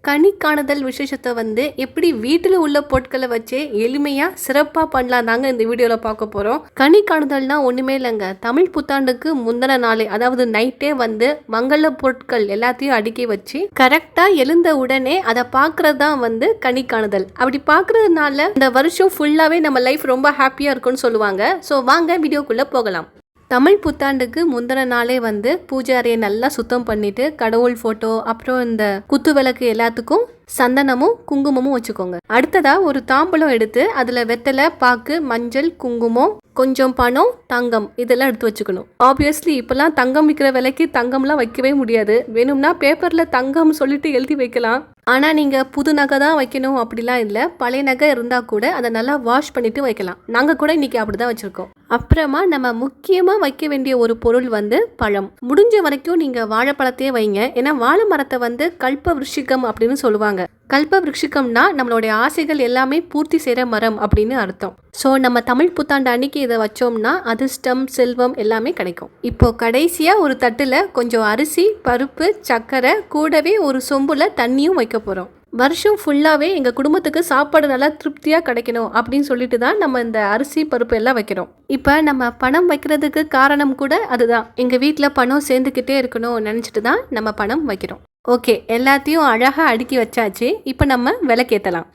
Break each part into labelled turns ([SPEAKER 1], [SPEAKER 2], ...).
[SPEAKER 1] கனி காணுதல் விசேஷத்தை வந்து எப்படி வீட்டில் உள்ள பொருட்களை வச்சு எளிமையாக சிறப்பாக பண்ணலாம் தாங்க இந்த வீடியோவில் பார்க்க போகிறோம். கனி காணுதல்னா ஒன்றுமே இல்லைங்க, தமிழ் புத்தாண்டுக்கு முந்தின நாளே அதாவது நைட்டே வந்து மங்கள பொருட்கள் எல்லாத்தையும் அடுக்கி வச்சு கரெக்டாக எழுந்த உடனே அதை பார்க்கறது தான் வந்து கனி காணுதல். அப்படி பார்க்கறதுனால இந்த வருஷம் ஃபுல்லாகவே நம்ம லைஃப் ரொம்ப ஹாப்பியாக இருக்கும்னு சொல்லுவாங்க. ஸோ வாங்க வீடியோக்குள்ளே போகலாம். தமிழ் புத்தாண்டுக்கு முந்தின நாளே வந்து பூஜை அறையை நல்லா சுத்தம் பண்ணிட்டு கடவுள் ஃபோட்டோ அப்புறம் இந்த குத்து விளக்கு எல்லாத்துக்கும் சந்தனமும் குங்குமமும் வச்சுக்கோங்க. அடுத்ததா ஒரு தாம்பலம் எடுத்து அதில் வெத்தலை, பாக்கு, மஞ்சள், குங்குமம், கொஞ்சம் பணம், தங்கம் இதெல்லாம் எடுத்து வச்சுக்கணும். ஆப்வியஸ்லி இப்போல்லாம் தங்கம் விற்கிற விலைக்கு தங்கம்லாம் வைக்கவே முடியாது. வேணும்னா பேப்பரில் தங்கம் சொல்லிட்டு எழுதி வைக்கலாம். ஆனால் நீங்கள் புது நகை தான் வைக்கணும் அப்படிலாம் இல்லை. பழைய நகை இருந்தால் கூட அதை நல்லா வாஷ் பண்ணிட்டு வைக்கலாம். நாங்கள் கூட இன்னைக்கு அப்படி தான் வச்சுருக்கோம். அப்புறமா நம்ம முக்கியமாக வைக்க வேண்டிய ஒரு பொருள் வந்து பழம். முடிஞ்ச வரைக்கும் நீங்கள் வாழைப்பழத்தையே வைங்க. ஏன்னா வாழை மரத்தை வந்து கல்ப விருஷிகம் அப்படின்னு சொல்லுவாங்க. கல்ப விருஷிகம்னா நம்மளுடைய ஆசைகள் எல்லாமே பூர்த்தி செய்கிற மரம் அப்படின்னு அர்த்தம். ஸோ நம்ம தமிழ் புத்தாண்டு அன்னைக்கு இதை வச்சோம்னா அதிர்ஷ்டம், செல்வம் எல்லாமே கிடைக்கும். இப்போ கடைசியாக ஒரு தட்டில் கொஞ்சம் அரிசி, பருப்பு, சர்க்கரை, கூடவே ஒரு சொம்புல தண்ணியும் வைக்க போகிறோம். வருஷம் ஃபுல்லாகவே எங்கள் குடும்பத்துக்கு சாப்பாடு நல்லா திருப்தியாக கிடைக்கணும் அப்படின்னு சொல்லிட்டு தான் நம்ம இந்த அரிசி, பருப்பு எல்லாம் வைக்கிறோம். இப்போ நம்ம பணம் வைக்கிறதுக்கு காரணம் கூட அதுதான். எங்கள் வீட்டில் பணம் சேர்ந்துக்கிட்டே இருக்கணும் நினச்சிட்டு தான் நம்ம பணம் வைக்கிறோம். ஓகே, எல்லாத்தையும் அழகாக அடுக்கி வச்சாச்சு. இப்போ நம்ம விளக்கேற்றலாம்.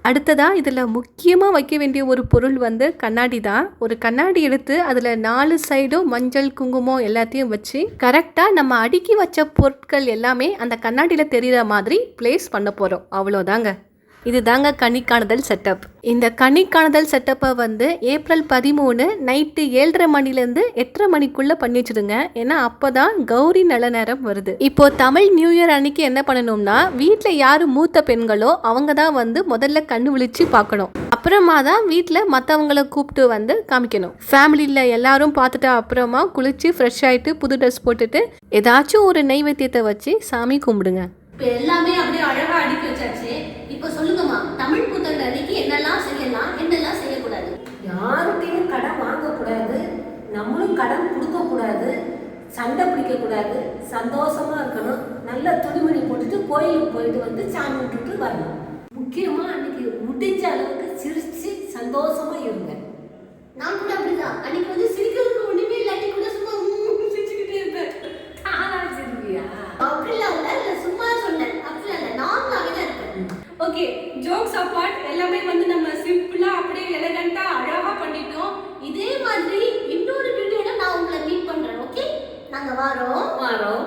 [SPEAKER 1] அடுத்ததாக இதில் முக்கியமாக வைக்க வேண்டிய ஒரு பொருள் வந்து கண்ணாடி தான். ஒரு கண்ணாடி எடுத்து அதில் 4 சைடும் மஞ்சள், குங்குமம் எல்லாத்தையும் வச்சு கரெக்டாக நம்ம அடுக்கி வச்ச பொருட்கள் எல்லாமே அந்த கண்ணாடியில் தெரிகிற மாதிரி பிளேஸ் பண்ண போகிறோம். அவ்வளோதாங்க. இது தாங்க கனி காணுதல் செட்டப். இந்த கனி காணுதல் செட்டப்பை வந்து ஏப்ரல் 13 நைட்டு 7:30 மணிலேருந்து 8:30 மணிக்குள்ளே பண்ணி வச்சுடுங்க. ஏன்னா அப்போ தான் கௌரி நல்ல நேரம் வருது. இப்போ தமிழ் நியூ இயர் அன்னைக்கு என்ன பண்ணணும்னா, வீட்டில் யார் மூத்த பெண்களோ அவங்க தான் வந்து முதல்ல கண்ணு விழிச்சு பார்க்கணும். அப்புறமா தான் வீட்டில் மற்றவங்களை கூப்பிட்டு வந்து காமிக்கணும். ஃபேமிலியில் எல்லாரும் பார்த்துட்டா அப்புறமா குளிச்சு ஃப்ரெஷ் ஆகிட்டு புது ட்ரெஸ் போட்டுட்டு ஏதாச்சும் ஒரு நெய்வேத்தியத்தை வச்சு சாமி கும்பிடுங்க.
[SPEAKER 2] இப்போ எல்லாமே அப்படியே அழகாக அடுக்கி வச்சாச்சு. இப்போ சொல்லுங்கம்மா, தமிழ் புத்தாண்டு அன்னைக்கு என்னெல்லாம் செய்யலாம், என்னெல்லாம் செய்யக்கூடாது?
[SPEAKER 3] யார்கிட்டையும் கடன் வாங்கக்கூடாது, நம்மளும் கடன் கொடுக்கக்கூடாது, சண்டை பிடிக்கக்கூடாது, சந்தோஷமா இருக்கணும். நல்ல துணிமணி போட்டுட்டு கோயிலுக்கு போயிட்டு வந்து சாமி விட்டுட்டு வரணும். முக்கியமாக அன்னைக்கு முடிஞ்ச அளவுக்கு சிரிச்சு சந்தோஷமா இருங்க.
[SPEAKER 2] நான் கூட அப்படிதான். அன்னைக்கு வந்து சிரிக்கிறதுக்கு ஒன்றுமே இல்லாட்டி கூட சும்மா சிரிச்சுக்கிட்டே இருப்பேன்.
[SPEAKER 3] சிரிப்பியா?
[SPEAKER 2] அப்படிலாம் இல்லை, சும்மா சொன்னேன். அப்படிலாம் இல்லை, நார்மலாகவே தான் இருப்பேன்.
[SPEAKER 4] ஓகே, ஜோக்ஸ் அப்பார்ட் எல்லாமே வந்து நம்ம சிம்பிளாக அப்படியே எலகண்ட்டாக அழகாக பண்ணிட்டோம்.
[SPEAKER 2] இதே மாதிரி இன்னொரு வீடியோவில் நான் உங்களை மீட் பண்ணுறேன். ஓகே, நாங்கள் வரோம்.